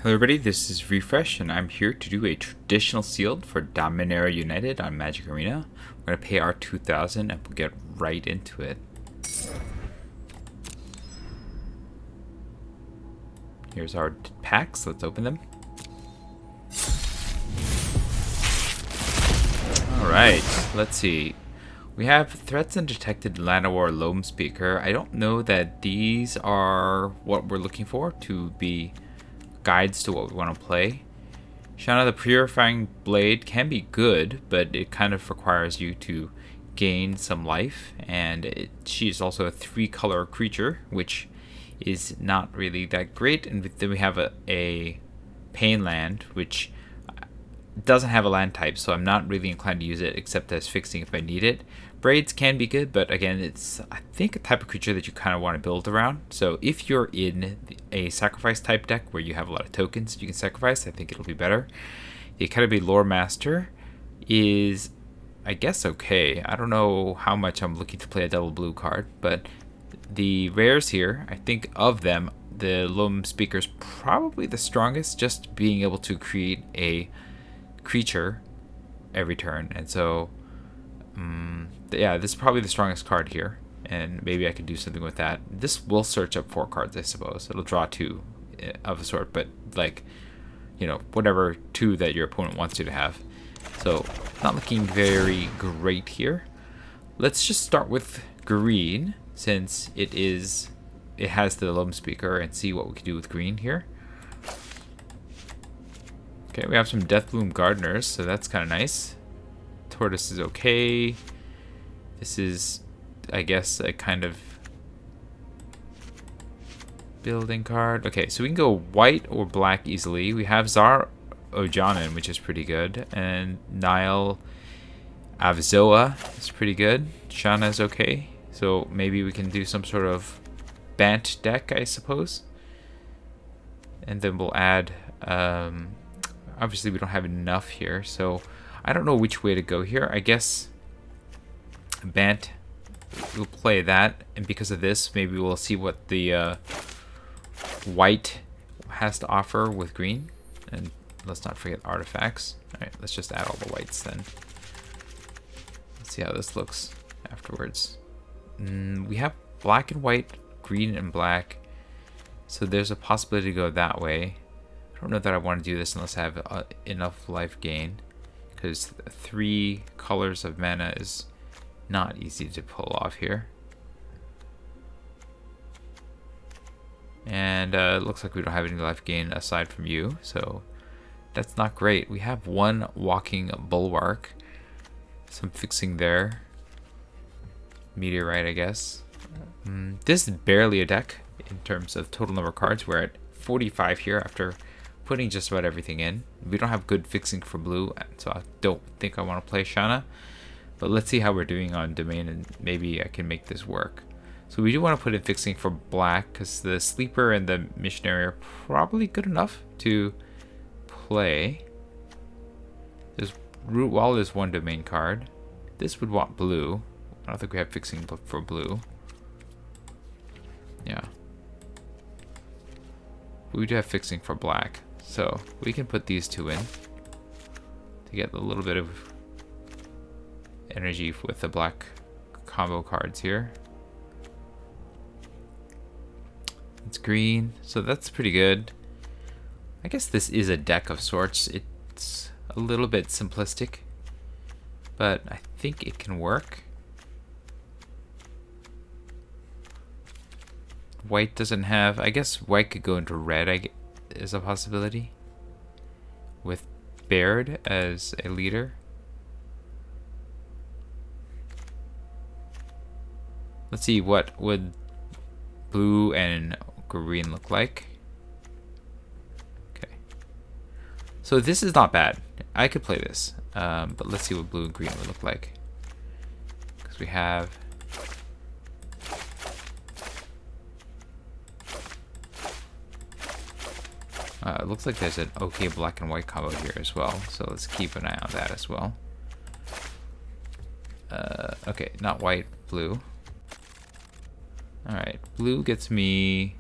Hello everybody, this is Refresh and I'm here to do a traditional sealed for Dominaria United on Magic Arena. We're going to pay our 2,000 and we'll get right into it. Here's our packs, let's open them. Alright, let's see. We have Threats Undetected Llanowar Loam Speaker. I don't know that these are what we're looking for to be guides to what we want to play. Shanna the Purifying Blade can be good, but it kind of requires you to gain some life, and she is also a 3-color creature, which is not really that great. And then we have a Pain Land, which doesn't have a land type, so I'm not really inclined to use it except as fixing if I need it. Braids can be good, but again, it's, I think, a type of creature that you kind of want to build around. So if you're in a sacrifice type deck where you have a lot of tokens you can sacrifice, I think it'll be better. The Academy Lore Master is, I guess, okay. I don't know how much I'm looking to play a double blue card, but the rares here, I think of them, the Loam Speaker is probably the strongest, just being able to create a creature every turn. And so yeah, this is probably the strongest card here, and maybe I could do something with that. This will search up 4 cards, I suppose. It'll draw 2 of a sort, but like, you know, whatever 2 that your opponent wants you to have. So not looking very great here. Let's just start with green, since it has the Loam Speaker, and see what we can do with green here. Okay, we have some Deathbloom Gardeners, so that's kind of nice. Tortoise is okay. This is, I guess, a kind of building card. Okay, so we can go white or black easily. We have Zar Ojanen, which is pretty good, and Nile Avzoa is pretty good. Shana is okay, so maybe we can do some sort of Bant deck, I suppose. And then we'll add, obviously we don't have enough here, so I don't know which way to go here. I guess Bant, we'll play that, and because of this, maybe we'll see what the white has to offer with green. And let's not forget artifacts. Alright, let's just add all the whites then. Let's see how this looks afterwards. We have black and white, green and black, so there's a possibility to go that way. I don't know that I want to do this unless I have enough life gain, because 3 colors of mana is not easy to pull off here. And it looks like we don't have any life gain aside from you, so that's not great. We have 1 Walking Bulwark, some fixing there. Meteorite, I guess. This is barely a deck in terms of total number of cards. We're at 45 here after putting just about everything in. We don't have good fixing for blue, so I don't think I want to play Shana. But let's see how we're doing on domain, and maybe I can make this work. So we do want to put in fixing for black, because the Sleeper and the Missionary are probably good enough to play. There's Root Wall is 1 domain card. This would want blue. I don't think we have fixing for blue. Yeah. We do have fixing for black, so we can put these 2 in to get a little bit of energy with the black combo cards here. It's green, so that's pretty good. I guess this is a deck of sorts. It's a little bit simplistic, but I think it can work. White doesn't have, I guess white could go into red, is a possibility, with Baird as a leader. Let's see, what would blue and green look like? Okay, so this is not bad. I could play this, but let's see what blue and green would look like, because we have it looks like there's an okay black and white combo here as well, so let's keep an eye on that as well. Okay, not white, blue. Alright, blue gets me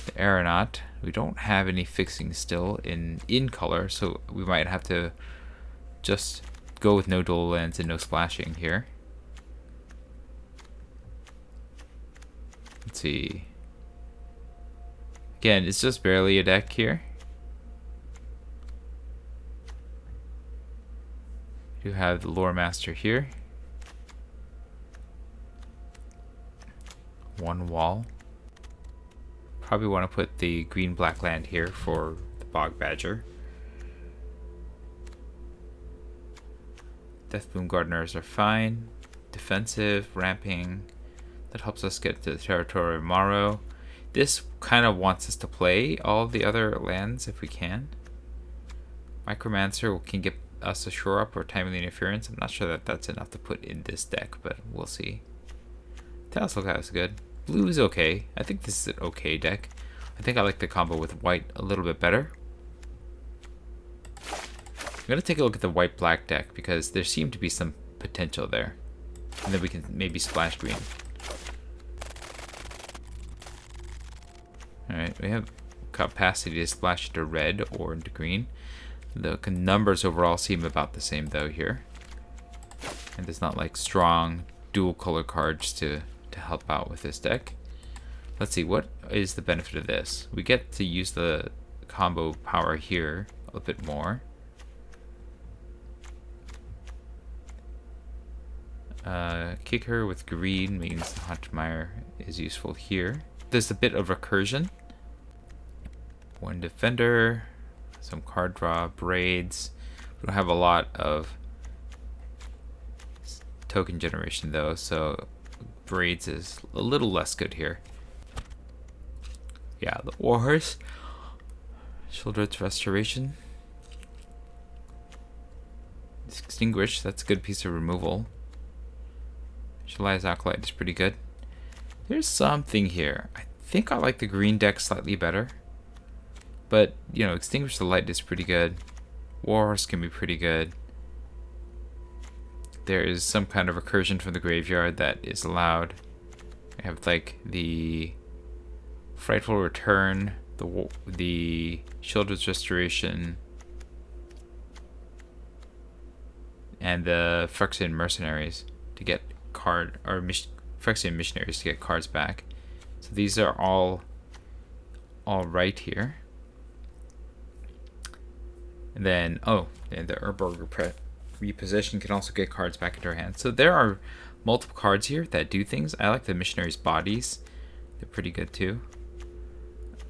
the Aeronaut. We don't have any fixing still in color, so we might have to just go with no dual lands and no splashing here. Let's see. Again, it's just barely a deck here. You have the Lore Master here. One wall. Probably want to put the green-black land here for the Bog Badger. Deathbloom Gardeners are fine. Defensive, ramping. That helps us get to the territory of Morrow. This kind of wants us to play all of the other lands if we can. Micromancer can get us a shore up or timely interference. I'm not sure that that's enough to put in this deck, but we'll see. Talisman is good. Blue is okay. I think this is an okay deck. I think I like the combo with white a little bit better. I'm going to take a look at the white-black deck because there seemed to be some potential there. And then we can maybe splash green. Alright, we have capacity to splash into red or into green. The numbers overall seem about the same though here. And there's not like strong dual color cards to help out with this deck. Let's see, what is the benefit of this? We get to use the combo power here a little bit more. Kicker with green means the Haunted is useful here. There's a bit of recursion. One defender, some card draw, braids. We don't have a lot of token generation though, so braids is a little less good here. Yeah, the Warhorse. Children's Restoration. Extinguish, that's a good piece of removal. Shalia's Acolyte is pretty good. There's something here. I think I like the green deck slightly better. But, you know, Extinguish the Light is pretty good. Warhorse can be pretty good. There is some kind of recursion from the graveyard that is allowed. I have like the Frightful Return, the Children's Restoration, and the Phyrexian Mercenaries to get Phyrexian Missionaries to get cards back. So these are all right here. And then, and the Urborg Reposition can also get cards back into our hands. So there are multiple cards here that do things. I like the Missionaries' Bodies. They're pretty good too.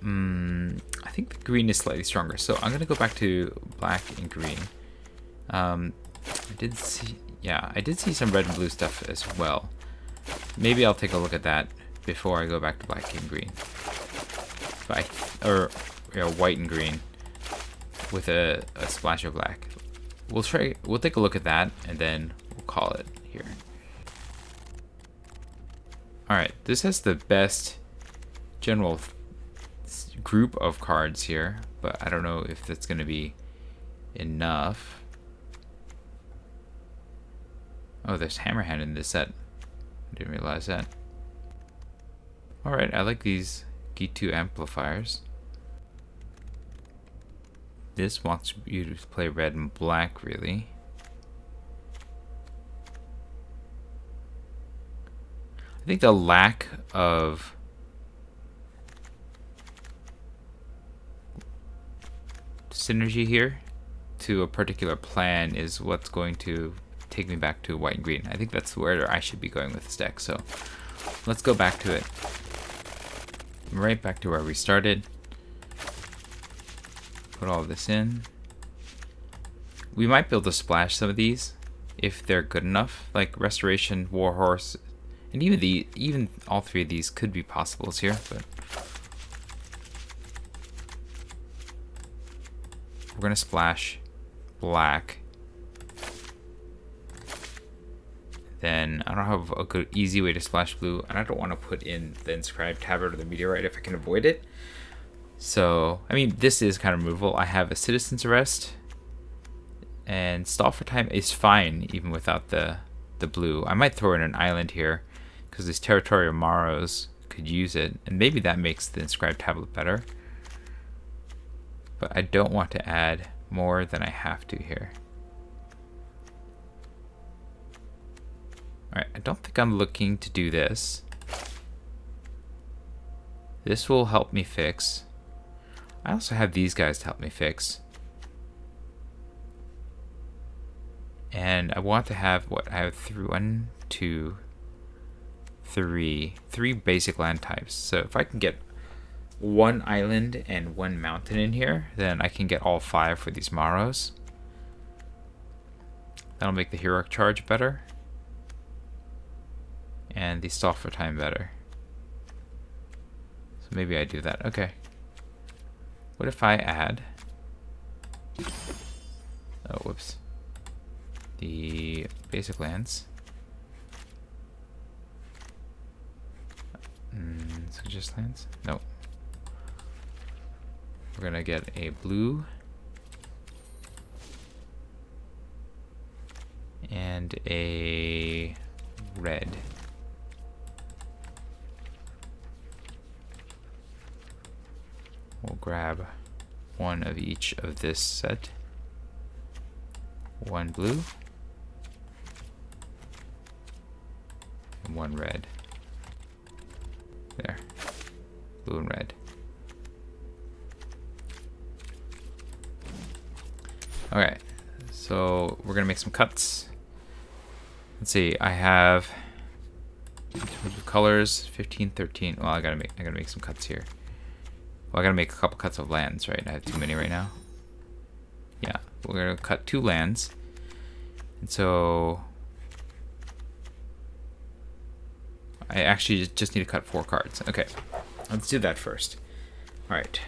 I think the green is slightly stronger. So I'm going to go back to black and green. I did see some red and blue stuff as well. Maybe I'll take a look at that before I go back to black and green. White and green with a splash of black. We'll take a look at that and then we'll call it here. Alright, this has the best general group of cards here, but I don't know if that's going to be enough. Oh, there's Hammerhand in this set. I didn't realize that. Alright, I like these G2 amplifiers. This wants you to play red and black, really. I think the lack of synergy here to a particular plan is what's going to take me back to white and green. I think that's where I should be going with this deck. So let's go back to it. Right back to where we started. Put all this in. We might be able to splash some of these if they're good enough, like Restoration, Warhorse, and even all three of these could be possibles here. But we're gonna splash black. Then I don't have a good easy way to splash blue, and I don't want to put in the Inscribed Tabard or the Meteorite if I can avoid it. So, I mean, this is kind of removable. I have a Citizen's Arrest, and Stall for Time is fine even without the blue. I might throw in an island here because these Territorial Morrows could use it, and maybe that makes the Inscribed Tablet better. But I don't want to add more than I have to here. Alright, I don't think I'm looking to do this. This will help me fix. I also have these guys to help me fix. And I want to have what? I have three basic land types. So if I can get one island and one mountain in here, then I can get all 5 for these Maros. That'll make the heroic charge better. And the stall for time better. So maybe I do that. Okay. What if I add... Oh, whoops. The basic lands. Suggest lands? No. We're gonna get a blue and a red. We'll grab one of each of this set. One blue and one red. There. Blue and red. Okay, so we're gonna make some cuts. Let's see, I have in terms of colors 15, 13. Well, I gotta make some cuts here. Well, I gotta make a couple cuts of lands, right? I have too many right now. Yeah, we're gonna cut 2 lands. And so I actually just need to cut 4 cards. Okay, let's do that first. Alright.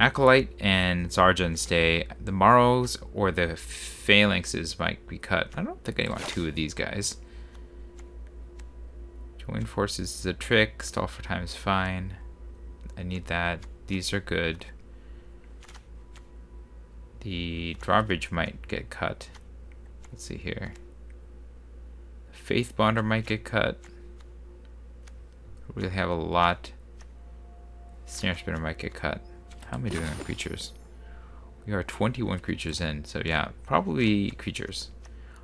Acolyte and Sergeant stay. The Maros or the Phalanxes might be cut. I don't think I want 2 of these guys. Join forces is a trick. Stall for time is fine. I need that. These are good. The drawbridge might get cut. Let's see here. Faith Bonder might get cut. We really have a lot. Snare Spinner might get cut. How am I doing on creatures? We are 21 creatures in, so yeah, probably creatures.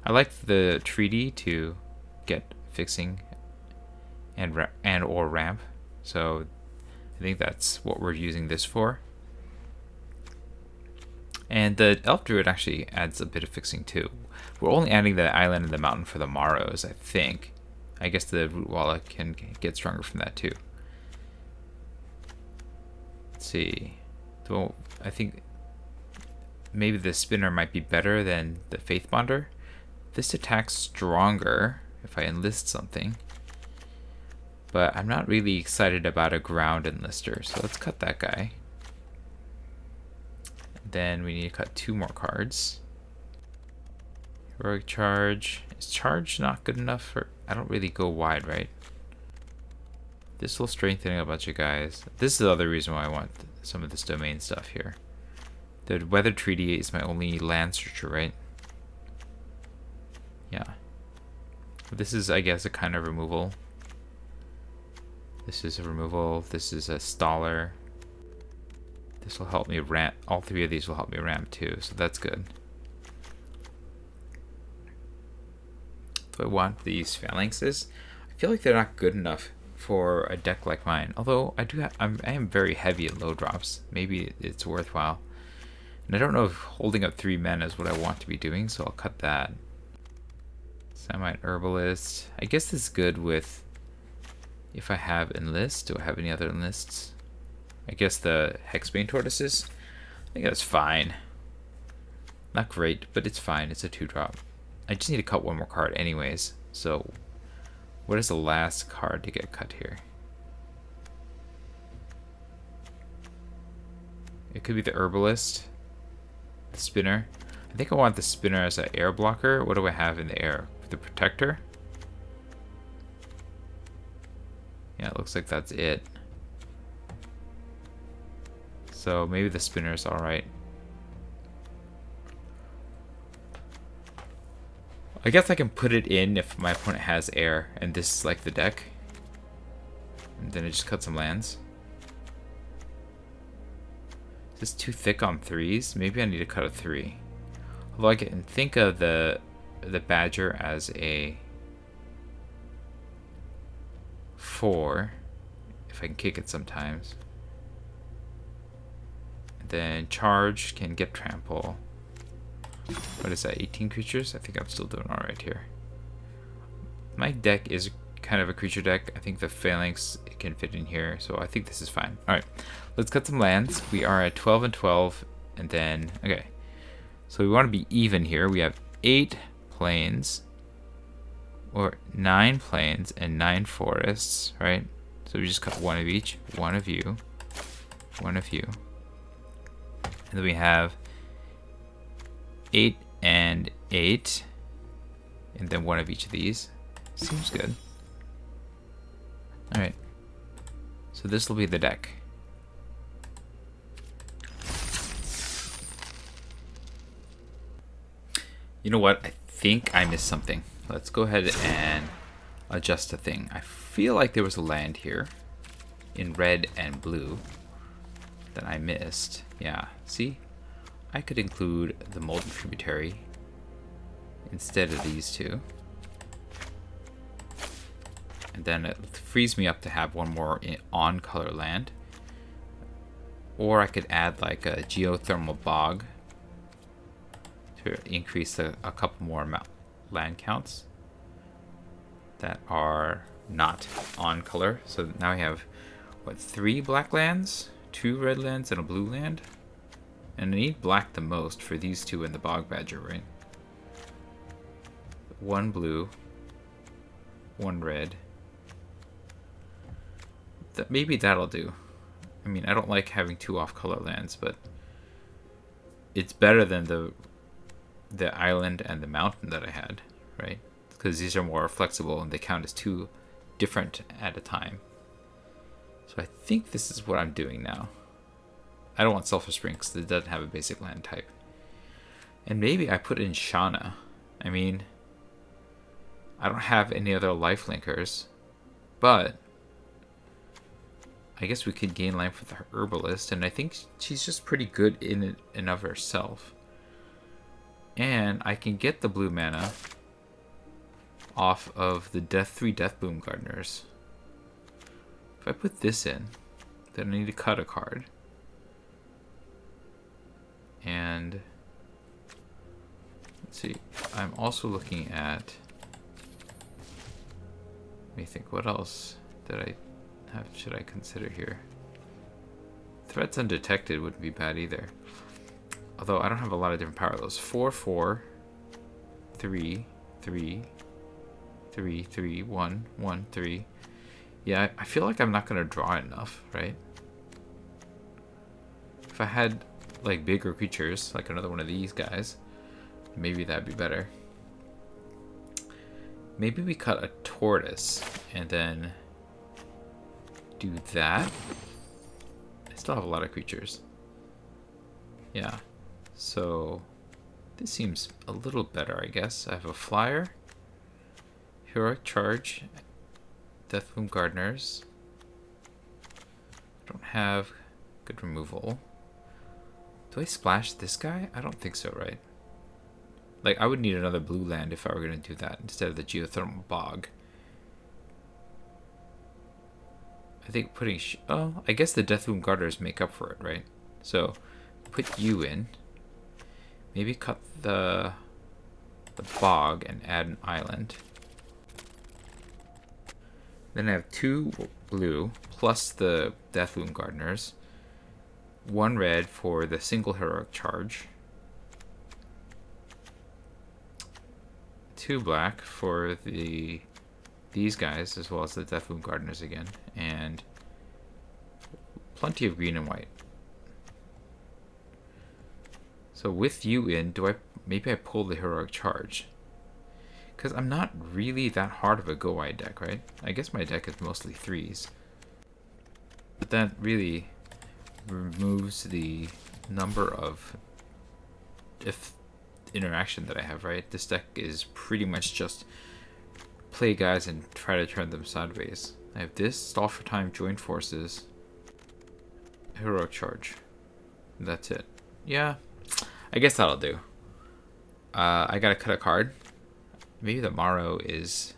I like the treaty to get fixing and or ramp, so I think that's what we're using this for. And the Elf Druid actually adds a bit of fixing too. We're only adding the island and the mountain for the Maros, I think. I guess the Root Walla can get stronger from that too. Let's see. So I think maybe the Spinner might be better than the Faith Bonder. This attacks stronger if I enlist something. But I'm not really excited about a ground enlister, so let's cut that guy. Then we need to cut 2 more cards. Heroic Charge. Is Charge not good enough for... I don't really go wide, right? This will strengthen a bunch of guys. This is the other reason why I want some of this domain stuff here. The Weather Treaty is my only land searcher, right? Yeah. This is, I guess, a kind of removal. This is a removal. This is a staller. This will help me ramp. All 3 of these will help me ramp too, so that's good. Do I want these Phalanxes? I feel like they're not good enough for a deck like mine. Although I am very heavy in low drops. Maybe it's worthwhile. And I don't know if holding up 3 men is what I want to be doing, so I'll cut that. Samite Herbalist. I guess this is good with if I have enlist. Do I have any other enlists? I guess the Hexbane Tortoises. I think that's fine. Not great, but it's fine. It's a 2-drop. I just need to cut 1 more card anyways. So what is the last card to get cut here? It could be the Herbalist. The Spinner. I think I want the Spinner as an air blocker. What do I have in the air? The Protector? Yeah, it looks like that's it. So maybe the Spinner is alright. I guess I can put it in if my opponent has air, and this is like the deck. And then I just cut some lands. Is this too thick on 3s? Maybe I need to cut a 3. Although I can think of the Badger as a 4, if I can kick it sometimes. And then Charge can get Trample. What is that, 18 creatures? I think I'm still doing alright here. My deck is kind of a creature deck. I think the Phalanx can fit in here, so I think this is fine. Alright, let's cut some lands. We are at 12 and 12, and then, okay. So we want to be even here. We have 8 plains, or 9 plains, and 9 forests, right? So we just cut one of each. One of you. One of you. And then we have 8 and 8, and then one of each of these. Seems good. Alright. So this will be the deck. You know what? I think I missed something. Let's go ahead and adjust a thing. I feel like there was a land here in red and blue that I missed. Yeah, see? I could include the Molten Tributary instead of these two. And then it frees me up to have one more on color land. Or I could add like a geothermal bog to increase a couple more land counts that are not on color. So now we have, what, 3 black lands, 2 red lands, and a blue land? And I need black the most for these two and the Bog Badger, right? 1 blue, 1 red. Maybe that'll do. I mean, I don't like having 2 off-color lands, but it's better than the island and the mountain that I had, right? Because these are more flexible and they count as 2 different at a time. So I think this is what I'm doing now. I don't want Sulfur Spring because it doesn't have a basic land type. And maybe I put in Shauna. I mean, I don't have any other life linkers, but I guess we could gain life with her Herbalist, and I think she's just pretty good in and of herself. And I can get the blue mana off of the 3 Deathbloom Gardeners. If I put this in, then I need to cut a card. And let's see, I'm also looking at, let me think, what else did I have, should I consider here? Threats Undetected wouldn't be bad either. Although I don't have a lot of different power levels. 4, 4, 3, 3, 3, 3, 1, 1, 3. Yeah, I feel like I'm not going to draw enough, right? If I had like bigger creatures, like another one of these guys, maybe that'd be better. Maybe we cut a tortoise and then do that. I still have a lot of creatures. Yeah, so this seems a little better, I guess. I have a flyer, Heroic Charge, Deathbloom Gardeners. I don't have good removal. Do I splash this guy? I don't think so, right? Like, I would need another blue land if I were going to do that instead of the Geothermal Bog. I think putting... oh, I guess the Deathbloom Gardeners make up for it, right? So, put you in. Maybe cut the bog and add an island. Then I have 2 blue plus the Deathbloom Gardeners. 1 red for the single Heroic Charge. 2 black for these guys, as well as the Deathbloom Gardeners again. And plenty of green and white. So with you in, maybe I pull the Heroic Charge? Because I'm not really that hard of a go-wide deck, right? I guess my deck is mostly 3s. But that really removes the number of interaction that I have, right? This deck is pretty much just play guys and try to turn them sideways. I have this, Stall for Time, Join Forces, Heroic Charge. That's it. Yeah, I guess that'll do. I gotta cut a card. Maybe the Morrow is...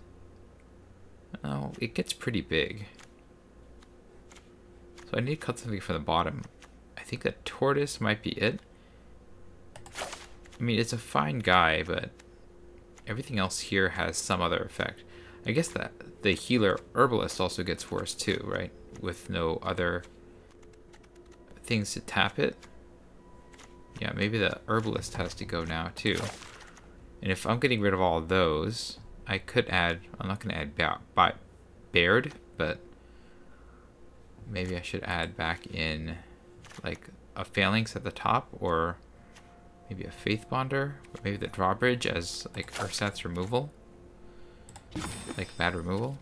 Oh, it gets pretty big. So I need to cut something from the bottom. I think that Tortoise might be it. I mean, it's a fine guy, but everything else here has some other effect. I guess that the Healer Herbalist also gets worse too, right? With no other things to tap it. Yeah, maybe the Herbalist has to go now too. And if I'm getting rid of all of those, I could add... I'm not going to add Baird, but maybe I should add back in like a Phalanx at the top, or maybe a Faith Bonder, or maybe the Drawbridge as like Ursat's removal, like bad removal.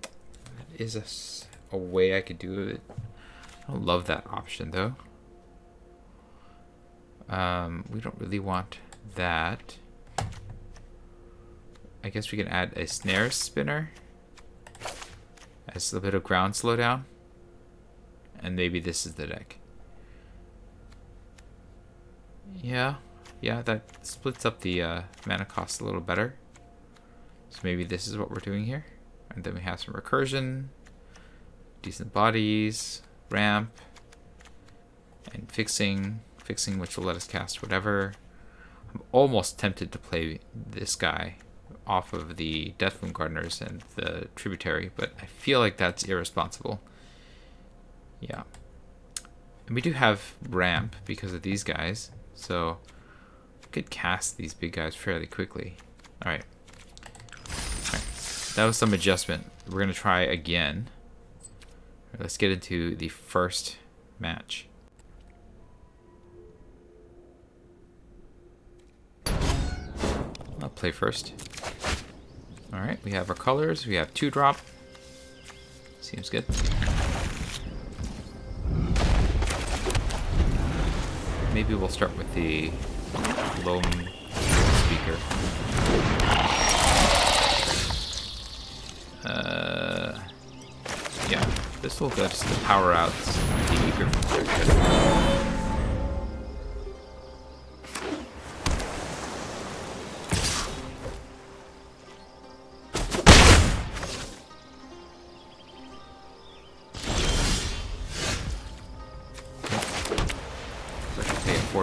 That is a way I could do it. I don't love that option though. We don't really want that. I guess we can add a Snare Spinner as a bit of ground slowdown. And maybe this is the deck. Yeah, that splits up the mana cost a little better. So maybe this is what we're doing here. And then we have some recursion, decent bodies, ramp, and fixing, which will let us cast whatever. I'm almost tempted to play this guy off of the Deathwound Gardeners and the Tributary, but I feel like that's irresponsible. Yeah. And we do have ramp because of these guys, so we could cast these big guys fairly quickly. Alright. That was some adjustment. We're going to try again. Right, let's get into the first match. I'll play first. Alright, we have our colors. We have 2-drop. Seems good. Maybe we'll start with the Loam Speaker. Yeah, this will go to power out the Griffin.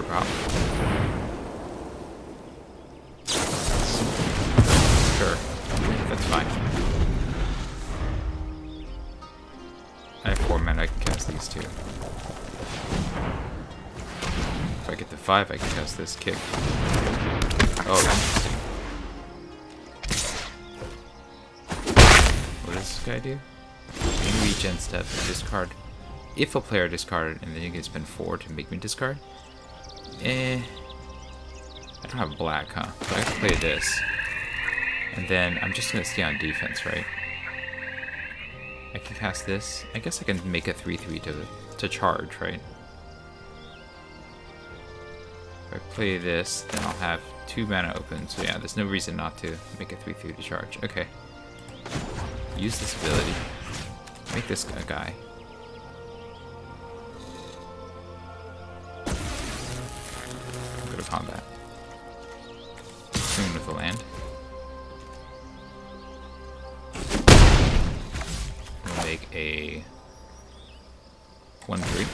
Drop. Sure, that's fine. I have 4 mana, I can cast these 2. If I get to 5, I can cast this kick. Oh, interesting. What does this guy do? In regen step, discard. If a player discarded, and then you can spend 4 to make me discard. I don't have black, huh? So I have to play this. And then I'm just going to stay on defense, right? I can cast this. I guess I can make a 3/3 to charge, right? If I play this, then I'll have 2 mana open. So yeah, there's no reason not to make a 3/3 to charge. Okay. Use this ability. Make this a guy. Combat. Swing with the land. We'll make a 1/3.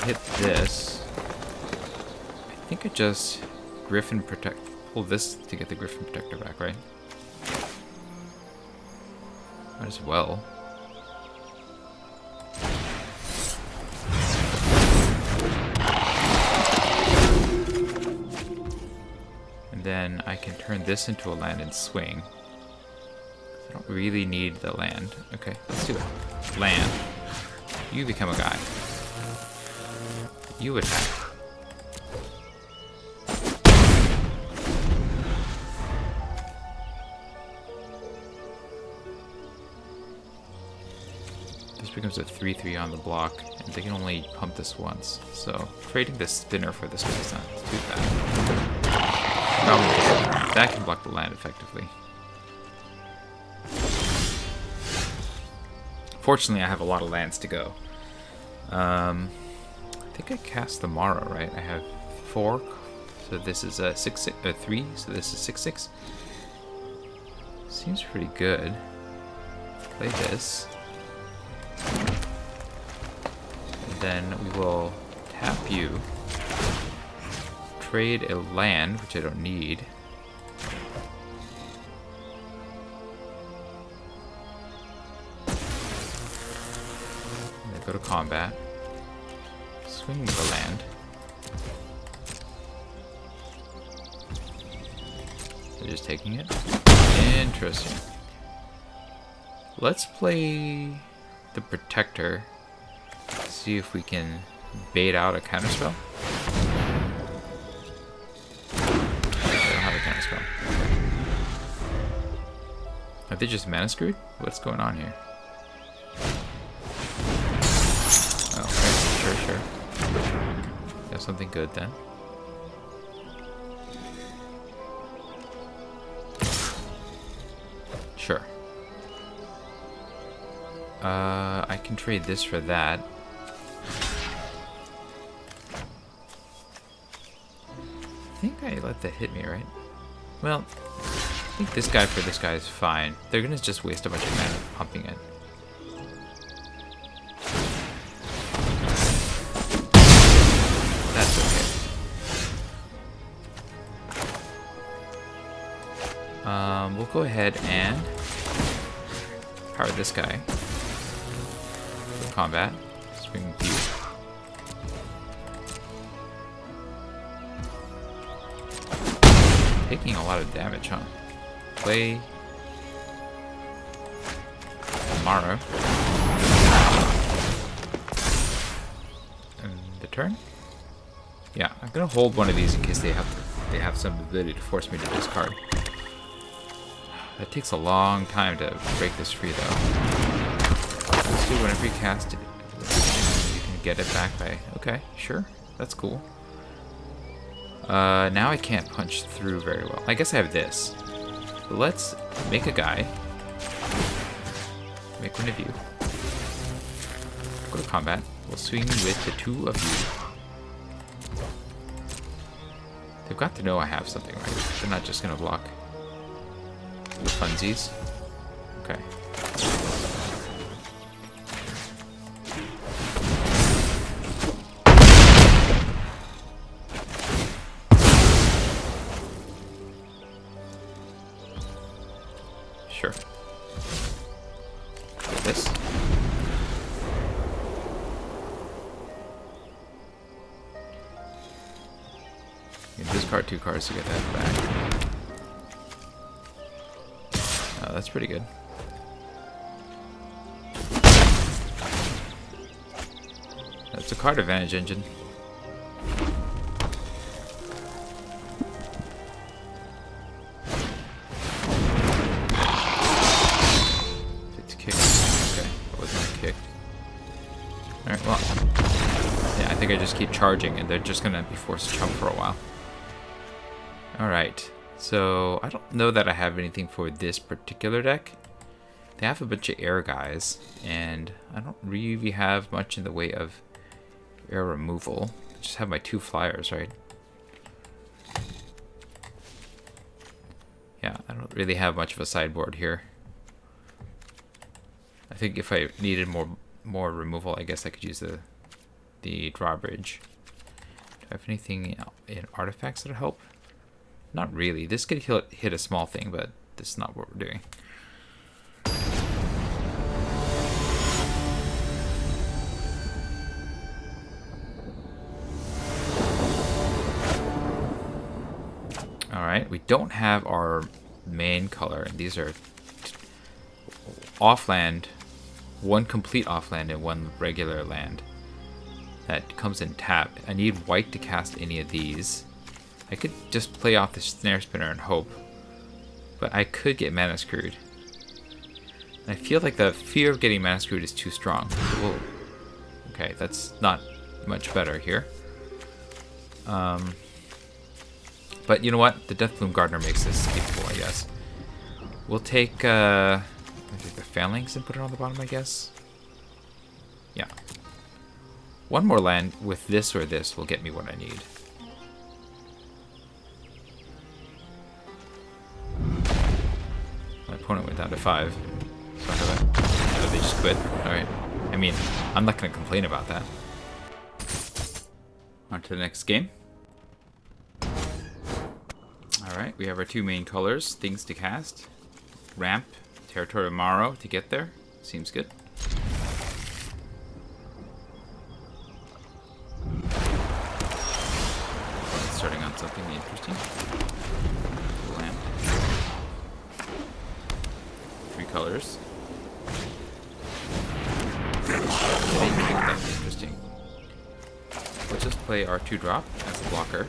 Hit this. I think I just Griffin Protect. Pull this to get the Griffin Protector back, right? Might as well. And then I can turn this into a land and swing. I don't really need the land. Okay, let's do it. Land. You become a guy. You attack. becomes a 3/3 on the block, and they can only pump this once. So trading the spinner for this guy's not too bad. That can block the land effectively. Fortunately, I have a lot of lands to go. I think I cast the Mara, right? I have 4, so this is a 3, so this is 6/6. Seems pretty good. Play this. And then we will tap you. Trade a land, which I don't need. And then go to combat. Swing the land. They're just taking it. Interesting. Let's play the Protector. See if we can bait out a counterspell. I don't have a counterspell. Are they just mana screwed? What's going on here? Oh, okay. Sure. Got something good then. Sure. I can trade this for that. I think I let that hit me, right? Well, I think this guy for this guy is fine. They're gonna just waste a bunch of mana pumping it. That's okay. We'll go ahead and power this guy. Combat. Swing view. Taking a lot of damage, huh? Play Mara. And the turn? Yeah, I'm gonna hold one of these in case they have some ability to force me to discard. That takes a long time to break this free though. So whenever you cast it, you can get it back by... Okay, sure. That's cool. Now I can't punch through very well. I guess I have this. But let's make a guy. Make one of you. Go to combat. We'll swing with the 2 of you. They've got to know I have something, right? They're not just gonna block the funsies. Okay. Sure. Like this. You can discard 2 cards to get that back. Oh, that's pretty good. That's a card advantage engine. Alright, well, yeah, I think I just keep charging and they're just gonna be forced to chump for a while. Alright, so I don't know that I have anything for this particular deck. They have a bunch of air guys, and I don't really have much in the way of air removal. I just have my 2 flyers, right? Yeah, I don't really have much of a sideboard here. I think if I needed more removal, I guess I could use the drawbridge. Do I have anything in artifacts that help? Not really. This could hit a small thing, but this is not what we're doing. Alright, we don't have our main color, and these are off-land. 1 complete off-land and 1 regular land that comes in tap. I need white to cast any of these. I could just play off the snare spinner and hope, but I could get mana screwed. I feel like the fear of getting mana screwed is too strong. Whoa. Okay, that's not much better here. But you know what? The Deathbloom Gardener makes this capable, I guess. We'll take the Phalanx and put it on the bottom, I guess. Yeah. One more land with this or this will get me what I need. My opponent went down to 5. So they just quit. Alright. I mean, I'm not going to complain about that. On to the next game. Alright, we have our two main colors, things to cast. Ramp, Territorial Morrow to get there. Seems good. Starting on something interesting. Lamp. 3 colors. That's interesting. We'll just play our 2-drop as a blocker.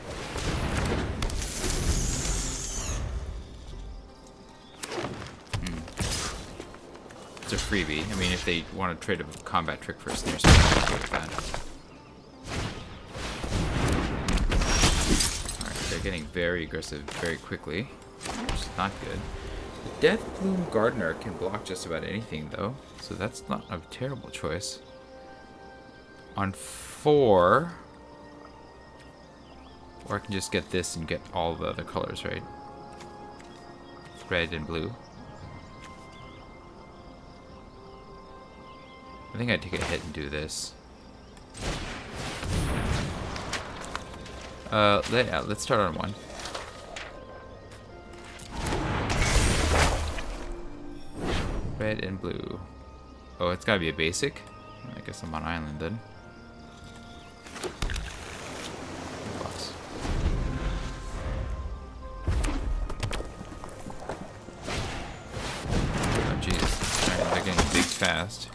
It's a freebie. I mean, if they want to trade a combat trick for a snare, so with that. Alright, they're getting very aggressive very quickly, which is not good. The Deathbloom Gardener can block just about anything, though, so that's not a terrible choice. On 4, or I can just get this and get all the other colors, right? Red and blue. I think I'd take a hit and do this. Let's start on 1. Red and blue. Oh, it's gotta be a basic? I guess I'm on island then. Box. Oh jeez. Alright, they're getting big fast.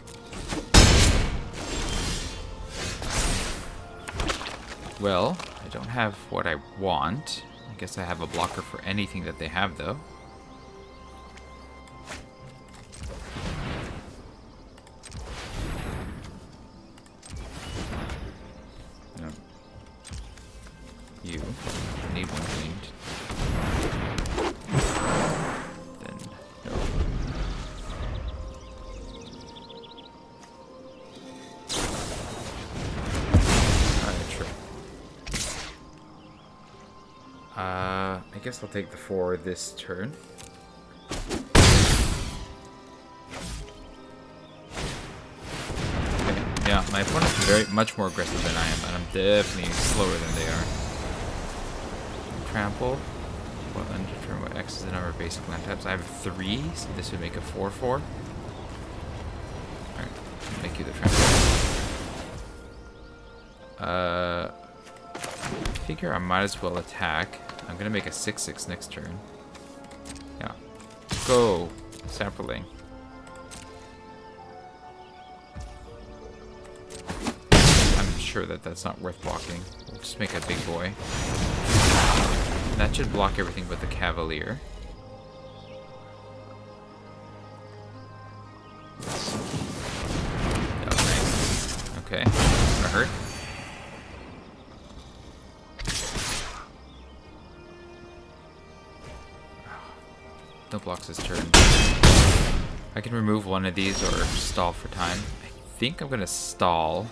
Well, I don't have what I want. I guess I have a blocker for anything that they have, though. No. You need one cleaned. Then, no. I guess I'll take the 4 this turn. Okay, yeah, my opponent's very much more aggressive than I am, and I'm definitely slower than they are. Trample. Well, then determine what X is the number of basic land types. I have 3, so this would make a 4/4. Alright, make you the trample. I figure I might as well attack. I'm gonna make a 6/6 next turn. Yeah. Go! Sapling. I'm sure that that's not worth blocking. We'll just make a big boy. That should block everything but the Cavalier. That was nice. Okay. Gonna hurt. No blocks this turn. I can remove one of these or stall for time. I think I'm gonna stall.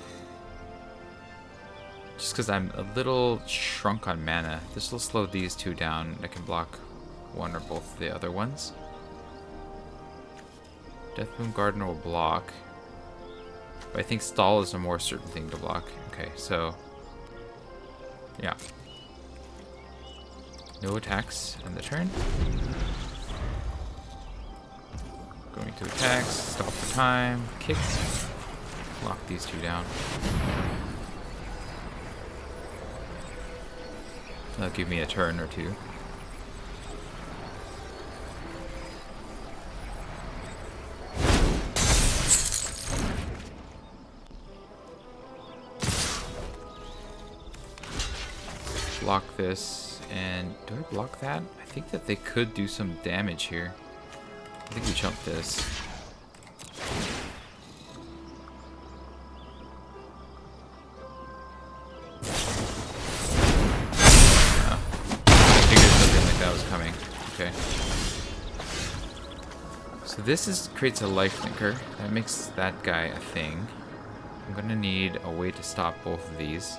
Just because I'm a little shrunk on mana. This will slow these 2 down. I can block one or both of the other ones. Deathbloom Gardener will block. But I think stall is a more certain thing to block. Okay, so... yeah. No attacks on the turn. Going to attacks, stop for time, kick, lock these 2 down. That'll give me a turn or 2. Block this, and do I block that? I think that they could do some damage here. I think we jump this. So this creates a life linker. That makes that guy a thing. I'm gonna need a way to stop both of these,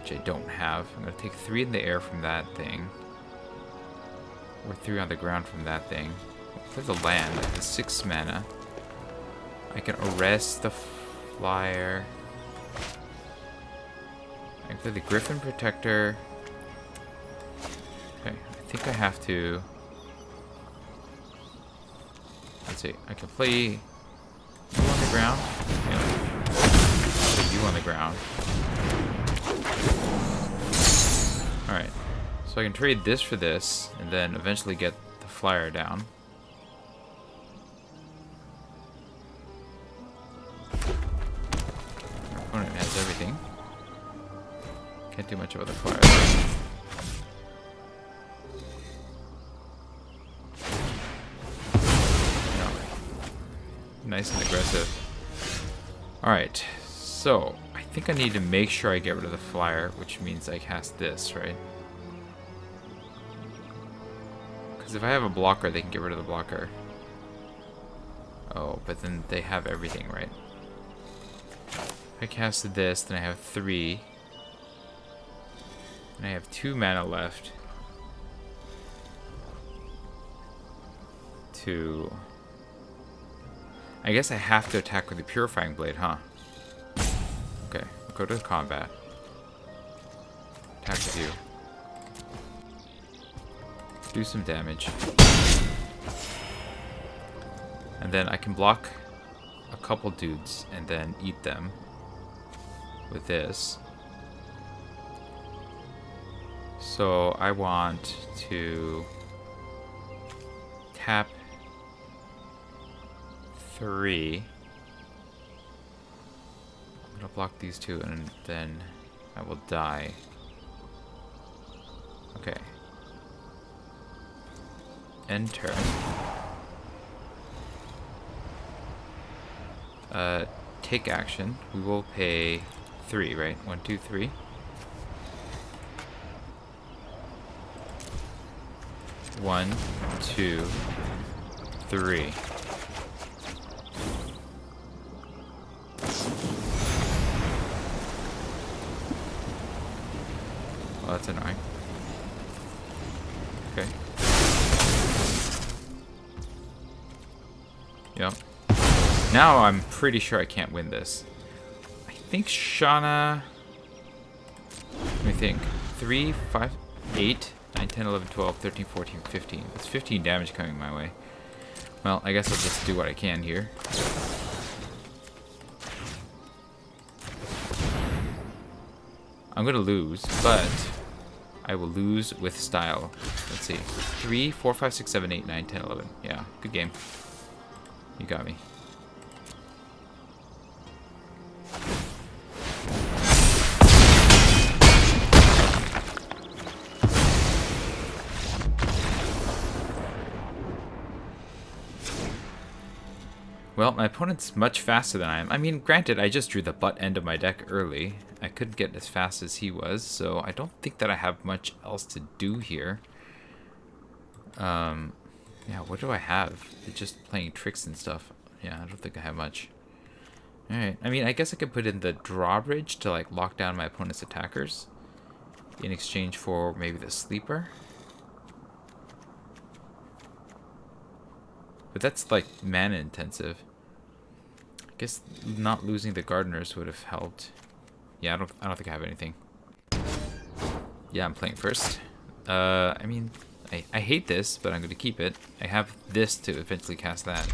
which I don't have. I'm gonna take 3 in the air from that thing, or 3 on the ground from that thing. For the land, it has 6 mana. I can arrest the flyer. I can play the Griffin Protector. Okay, I think I have to. Let's see. I can play you on the ground. Yeah. Put you on the ground. Alright. So I can trade this for this, and then eventually get the flyer down. My opponent has everything. Can't do much about the flyer. Nice and aggressive. Alright, so I think I need to make sure I get rid of the flyer, which means I cast this, right? Because if I have a blocker, they can get rid of the blocker. Oh, but then they have everything, right? If I cast this, then I have 3. And I have 2 mana left to... I guess I have to attack with the Purifying Blade, huh? Okay, go to combat. Attack with you. Do some damage. And then I can block a couple dudes and then eat them with this. So I want to tap 3. I'm gonna block these 2 and then I will die. Okay. End turn. Take action. We will pay 3, right? 1, 2, 3. One, 2, 3. Oh, that's annoying. Okay. Yep. Now I'm pretty sure I can't win this. I think Shauna... Let me think. 3, 5, 8, 9, 10, 11, 12, 13, 14, 15. That's 15 damage coming my way. Well, I guess I'll just do what I can here. I'm gonna lose, but I will lose with style. Let's see. 3, 4, 5, 6, 7, 8, 9, 10, 11. Yeah, good game. You got me. Well, my opponent's much faster than I am. I mean, granted, I just drew the butt end of my deck early. I couldn't get as fast as he was, so I don't think that I have much else to do here. Yeah, what do I have? It's just playing tricks and stuff. Yeah, I don't think I have much. Alright, I mean, I guess I could put in the drawbridge to, like, lock down my opponent's attackers in exchange for maybe the sleeper. But that's, like, mana intensive. I guess not losing the gardeners would have helped. Yeah, I don't think I have anything. Yeah, I'm playing first. I mean, I hate this, but I'm going to keep it. I have this to eventually cast that.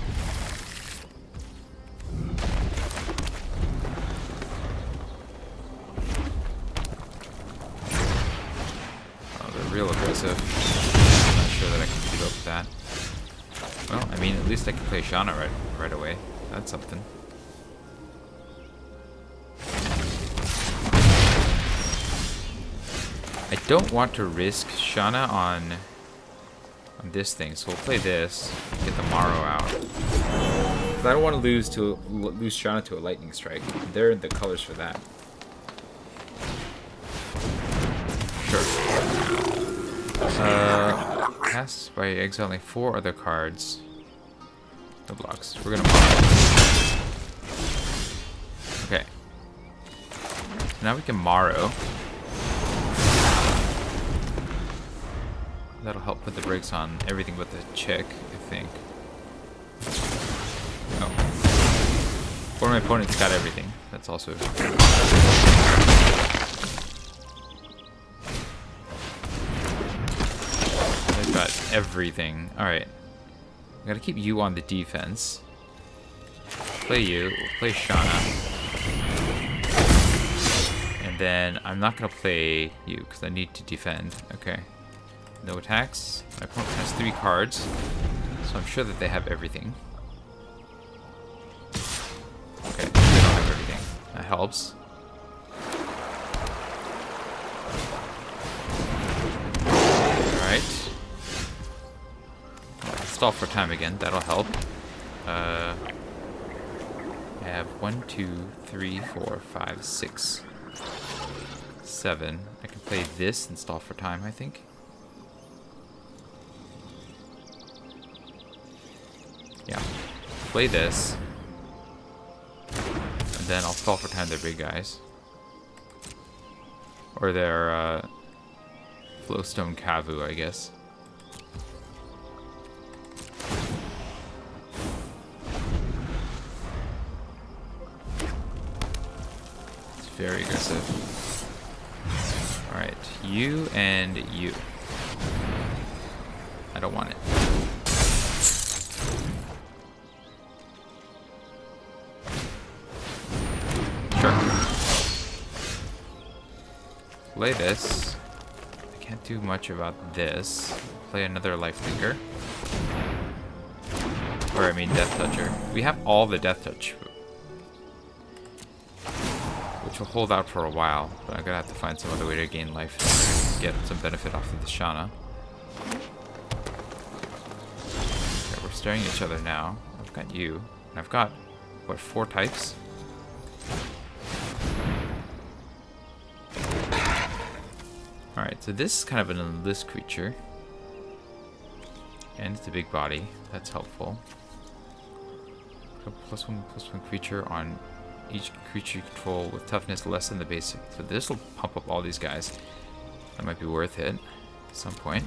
Oh, they're real aggressive. I'm not sure that I can keep up with that. Well, I mean, at least I can play Shauna right away. That's something. I don't want to risk Shauna on this thing, so we'll play this and get the Morrow out. Because I don't want to lose Shauna to a Lightning Strike. They're the colors for that. Sure. Cast by exiling 4 other cards. No blocks. We're gonna Morrow. Okay. Now we can Morrow. That'll help put the brakes on everything but the chick, I think. Oh. Or my opponent's got everything. That's also... They've got everything. Alright. I gotta keep you on the defense. Play you. Play Shauna. And then I'm not gonna play you because I need to defend. Okay. No attacks. My opponent has 3 cards. So I'm sure that they have everything. Okay, they don't have everything. That helps. Alright. Stall for time again. That'll help. I have 1, 2, 3, 4, 5, 6, 7. I can play this and stall for time, I think. Yeah. Play this. And then I'll stall for time their big guys. Or their Flowstone Kavu, I guess. It's very aggressive. Alright, you and you. I don't want it. Sure. Play this. I can't do much about this. Play another Life Thinker. Or I mean Death Toucher. We have all the Death Touch. Which will hold out for a while. But I'm gonna have to find some other way to gain life. Get some benefit off of the Shauna. Okay, we're staring at each other now. I've got you. And I've got, what, 4 types? Alright, so this is kind of an enlist creature. And it's a big body. That's helpful. Put a +1/+1 creature on each creature you control with toughness less than the basic. So this will pump up all these guys. That might be worth it at some point.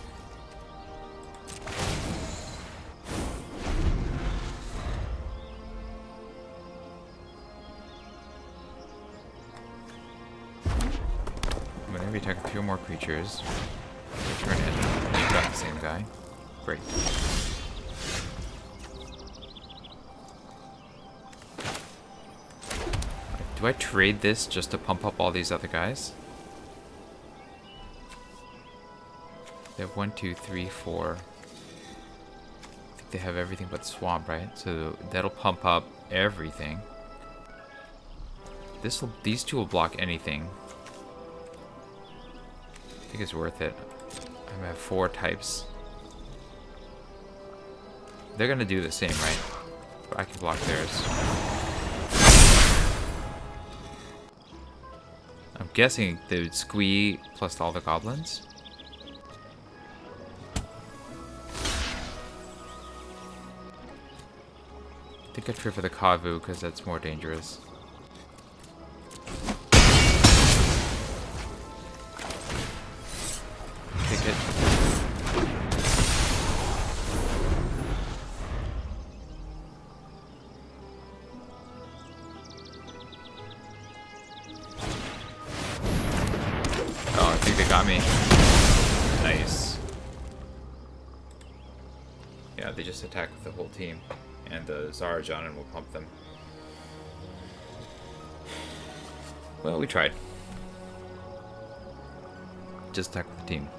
Whenever you attack a few more creatures, return it. You've got the same guy. Great. Do I trade this just to pump up all these other guys? They have 1, 2, 3, 4. I think they have everything but swamp, right? So that'll pump up everything. These 2 will block anything. I think it's worth it. I have 4 types. They're gonna do the same, right? But I can block theirs. I'm guessing they would squee plus all the goblins. I think I'd trade for the Kavu because that's more dangerous. Take it. Oh, I think they got me. Nice. Yeah, they just attack with the whole team. And the Zarajanan will pump them. Well, we tried. Just attack with the team.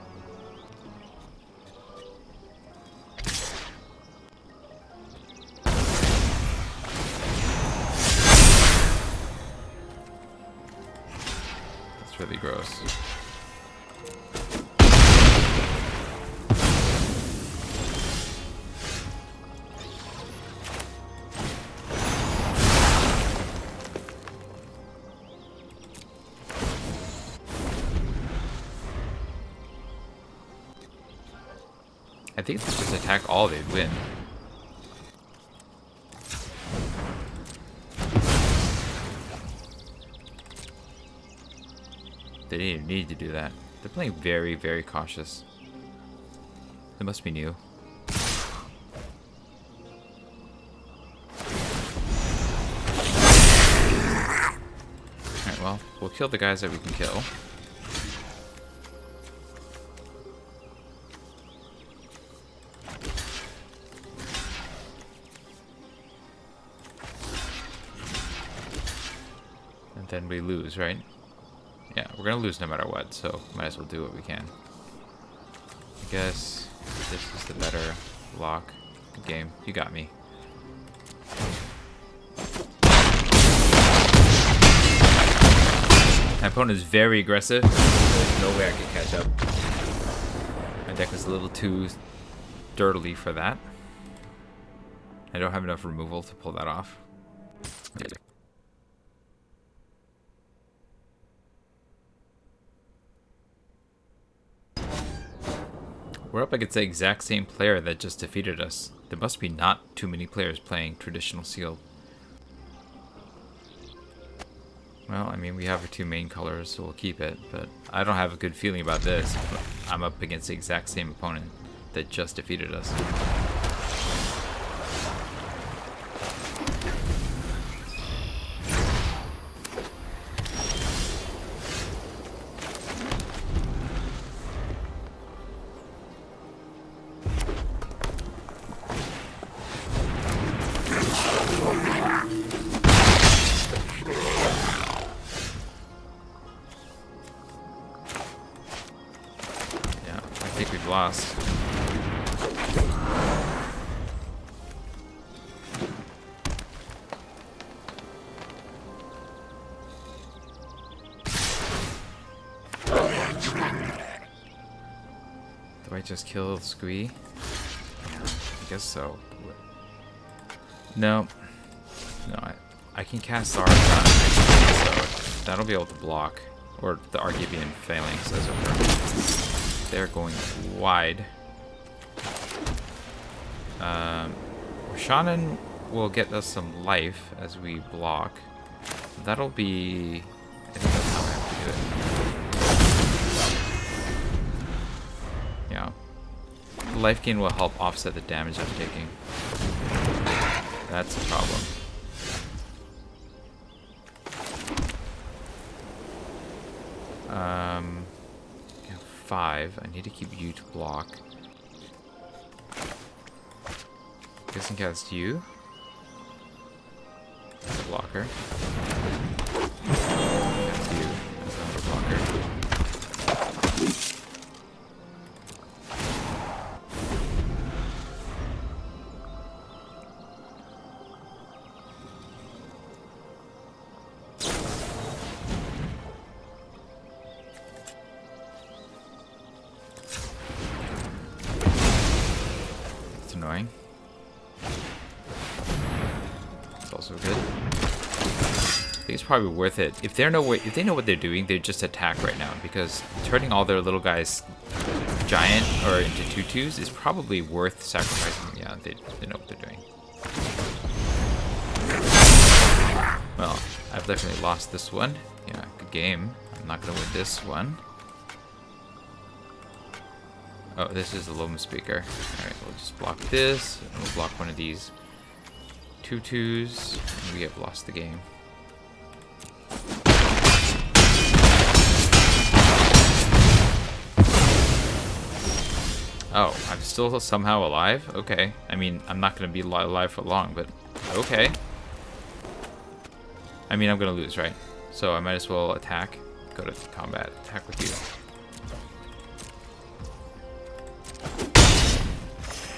That's really gross. I think if they just attack all, they'd win. They didn't even need to do that. They're playing very, very cautious. They must be new. Alright, well, we'll kill the guys that we can kill. And then we lose, right? Yeah, we're gonna lose no matter what, so might as well do what we can. I guess this is the better lock. Good game. You got me. My opponent is very aggressive. There's no way I can catch up. My deck is a little too dirtily for that. I don't have enough removal to pull that off. We're up against the exact same player that just defeated us. There must be not too many players playing traditional sealed. Well, I mean, we have our two main colors, so we'll keep it, but I don't have a good feeling about this. I'm up against the exact same opponent that just defeated us. Lost. Do I just kill Squee? I guess so. No. No, I can cast Zara, so that'll be able to block. Or the Argivian Phalanx, as it were. They're going wide. Shannon will get us some life as we block. That'll be... I think that's how I have to do it. Yeah. Life gain will help offset the damage I'm taking. That's a problem. Yeah, 5. I need to keep you to block. Guess and cast you. As a blocker. Cast you as another blocker. It's annoying. It's also good. I think it's probably worth it. If they know what they're doing, they just attack right now, because turning all their little guys giant or into 2/2s is probably worth sacrificing. Yeah, they know what they're doing. Well, I've definitely lost this one. Yeah, good game. I'm not gonna win this one. Oh, this is a Loam Speaker. Alright, we'll just block this, and we'll block one of these 2/2s, and we have lost the game. Oh, I'm still somehow alive? Okay. I mean, I'm not going to be alive for long, but okay. I mean, I'm going to lose, right? So I might as well attack. Go to combat. Attack with you.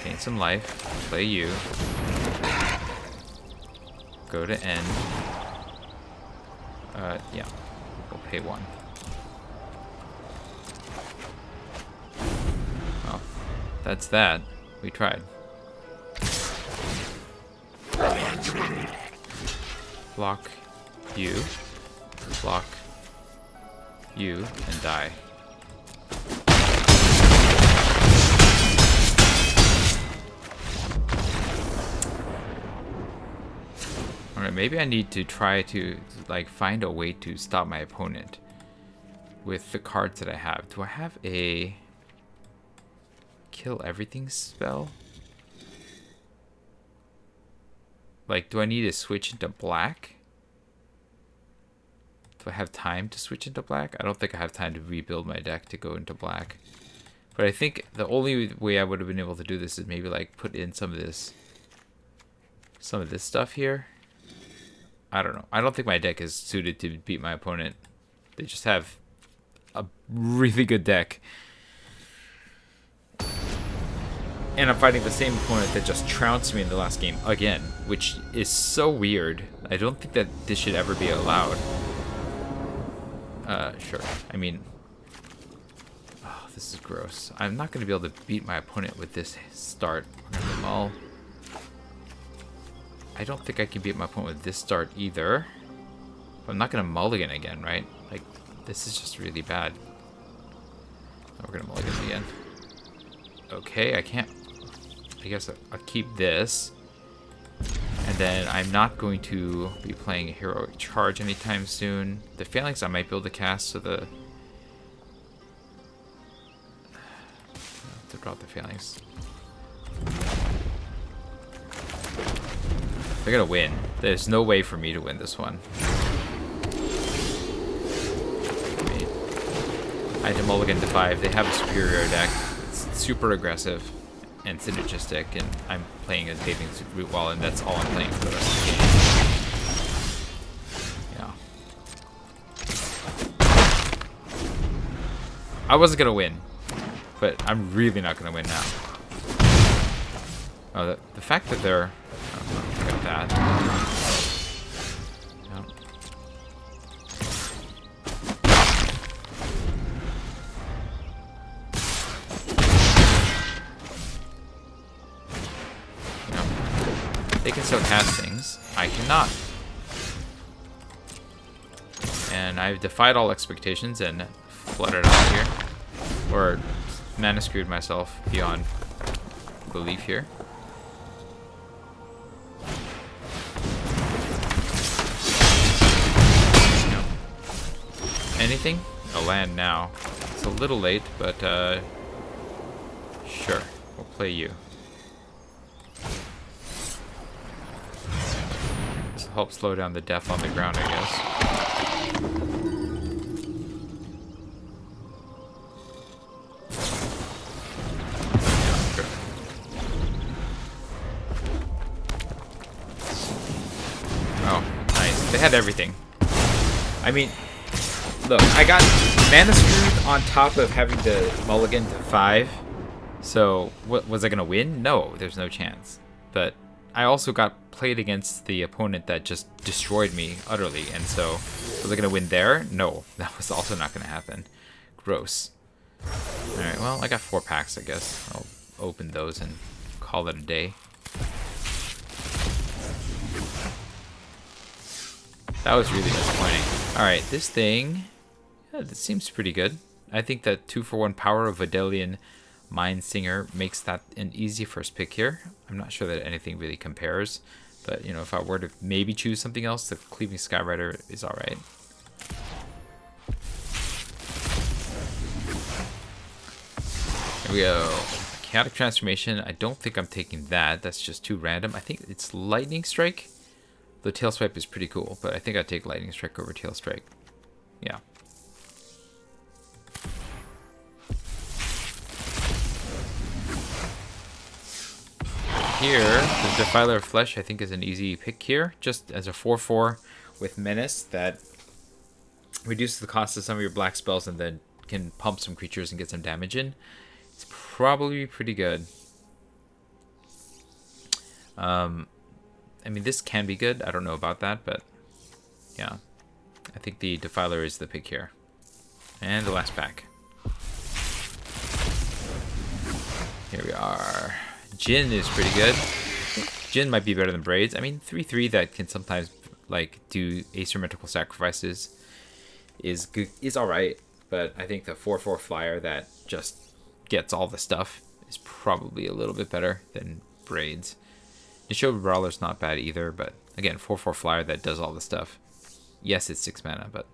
Gain some life. Play you. Go to end. Yeah. We'll pay 1. Well, that's that. We tried. Block you. Block you and die. Alright, maybe I need to try to like find a way to stop my opponent. with the cards that I have. Do I have a kill everything spell? Like, do I need to switch into black? Do I have time to switch into black? I don't think I have time to rebuild my deck to go into black. But I think the only way I would have been able to do this is maybe like put in some of this stuff here. I don't know. I don't think my deck is suited to beat my opponent. They just have a really good deck. And I'm fighting the same opponent that just trounced me in the last game again, which is so weird. I don't think that this should ever be allowed. Sure. I mean, oh, this is gross. I'm not going to be able to beat my opponent with this start. Well, I don't think I can beat my opponent with this start either. I'm not going to mulligan again, right? Like, this is just really bad. Oh, we're going to mulligan again. Okay, I can't. I guess I'll keep this. And then I'm not going to be playing a heroic charge anytime soon. The phalanx I might be able to cast, so to drop the phalanx. They're gonna win. There's no way for me to win this one. I had to mulligan to 5. They have a superior deck. It's super aggressive and synergistic, and I'm playing as Bathing Suit Root Wall, and that's all I'm playing for the rest of the game. Yeah. I wasn't gonna win, but I'm really not gonna win now. Oh, the fact that they're... Oh, look at that. No. They can still cast things. I cannot. And I've defied all expectations and fluttered out here. Or mana screwed myself beyond belief here. No. Anything? A land now. It's a little late, but sure. We'll play you. Help slow down the death on the ground, I guess. Yeah, sure. Oh, nice. They had everything. I mean, look, I got mana screwed on top of having to mulligan to 5. So, what was I gonna win? No, there's no chance. But I also got played against the opponent that just destroyed me utterly, and so was I gonna win there? No, that was also not gonna happen. Gross. Alright, well, I got 4 packs, I guess. I'll open those and call it a day. That was really disappointing. Alright, this thing, yeah, this seems pretty good. I think that 2-for-1 power of Vidalian Mind Singer makes that an easy first pick here. I'm not sure that anything really compares, but you know, if I were to maybe choose something else, the Cleaving Skyrider is alright. Here we go. Chaotic Transformation. I don't think I'm taking that. That's just too random. I think it's Lightning Strike. The Tail Swipe is pretty cool, but I think I'd take Lightning Strike over Tail Strike. Yeah. Here, the Defiler of Flesh I think is an easy pick here, just as a 4/4 with Menace that reduces the cost of some of your black spells and then can pump some creatures and get some damage in. It's probably pretty good. I mean, this can be good. I don't know about that, but yeah. I think the Defiler is the pick here. And the last pack. Here we are. Jin is pretty good. Jin might be better than Braids. I mean, 3/3 that can sometimes like do asymmetrical sacrifices is good, is alright. But I think the 4/4 flyer that just gets all the stuff is probably a little bit better than Braids. Nishoba Brawler's not bad either, but again, 4/4 flyer that does all the stuff. Yes, it's 6 mana, but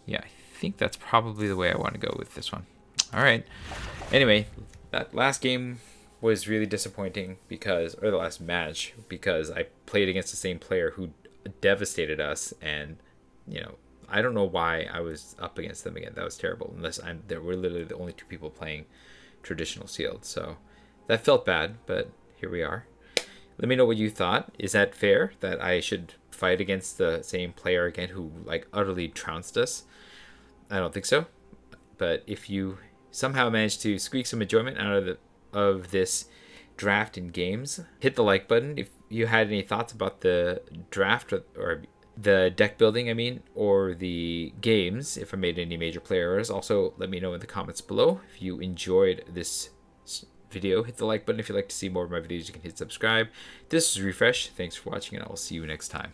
yeah, I think that's probably the way I want to go with this one. All right. Anyway, that last game was really disappointing because, or the last match, because I played against the same player who devastated us, and I don't know why I was up against them again. That was terrible. There were literally the only two people playing traditional sealed, so that felt bad. But here we are. Let me know what you thought. Is that fair that I should fight against the same player again who utterly trounced us? I don't think so. But if you somehow managed to squeak some enjoyment out of this draft in games, hit the like button. If you had any thoughts about the draft or the deck building, or the games, if I made any major player errors, also let me know in the comments below. If you enjoyed this video, hit the like button. If you'd like to see more of my videos, you can hit subscribe. This is Refresh. Thanks for watching, and I will see you next time.